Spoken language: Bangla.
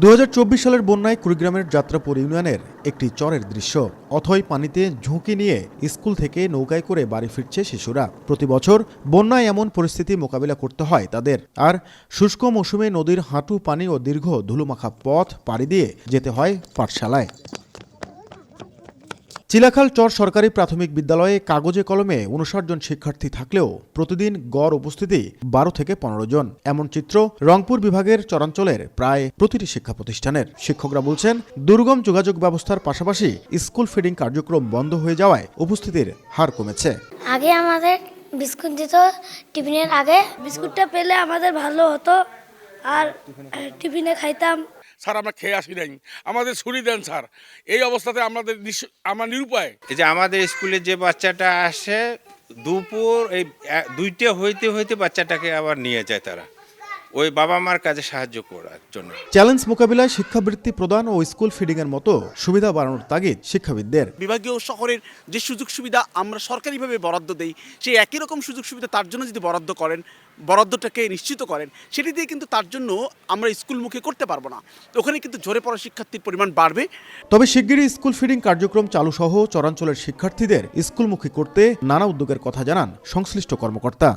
2024 সালের বন্যায় কুড়িগ্রামের যাত্রাপুর ইউনিয়নের একটি চরের দৃশ্য। অথই পানিতে ঝুঁকি নিয়ে স্কুল থেকে নৌকায় করে বাড়ি ফিরছে শিশুরা। প্রতি বছর বন্যায় এমন পরিস্থিতি মোকাবিলা করতে হয় তাদের। আর শুষ্ক মৌসুমে নদীর হাঁটু পানি ও দীর্ঘ ধুলোমাখা পথ পাড়ি দিয়ে যেতে হয় পাঠশালায়। চিলাখাল চর সরকারি প্রাথমিক বিদ্যালয়ে কাগজে কলমে 59 জন শিক্ষার্থী থাকলেও প্রতিদিন গড় উপস্থিতি 12 থেকে 15 জন। এমন চিত্র রংপুর বিভাগের চরাঞ্চলের প্রায় প্রতিটি শিক্ষা প্রতিষ্ঠানের। শিক্ষকরা বলছেন, দুর্গম যোগাযোগ ব্যবস্থার পাশাপাশি স্কুল ফিডিং কার্যক্রম বন্ধ হয়ে যাওয়ায় উপস্থিতির হার কমেছে। আগে আমাদের বিস্কুট দিত টিফিনের আগে। বিস্কুটটা পেলে আমাদের ভালো হতো আর টিফিনে খাইতাম। স্যার আমরা খেয়ে আসি নাই, আমাদের ছুরি দেন স্যার। এই অবস্থাতে আমরা নিরুপায়। এই যে আমাদের স্কুলে যে বাচ্চাটা আসে দুপুর এই 2টা হইতে হইতে বাচ্চাটাকে আবার নিয়ে যায় তারা ওই বাবা মার কাজে সাহায্য করার জন্য। চ্যালেঞ্জ মোকাবিলায় শিক্ষাবৃত্তি প্রদান ও স্কুল ফিডিং এর মতো সুবিধা বাড়ানোর তাগিদ শিক্ষাবিদদের। বিভাগীয় শহরের যে সুযোগ সুবিধা আমরা সরকারিভাবে বরাদ্দ দেই, সেই একই রকম সুযোগ সুবিধা তার জন্য যদি বরাদ্দটাকে নিশ্চিত করেন, সেটি দিয়ে কিন্তু তার জন্য আমরা স্কুলমুখী করতে পারবো না। তো ওখানে কিন্তু ঝরে পড়া শিক্ষার্থীর পরিমাণ বাড়বে। তবে শিগগিরই স্কুল ফিডিং কার্যক্রম চালু সহ চরাঞ্চলের শিক্ষার্থীদের স্কুলমুখী করতে নানা উদ্যোগের কথা জানান সংশ্লিষ্ট কর্মকর্তা।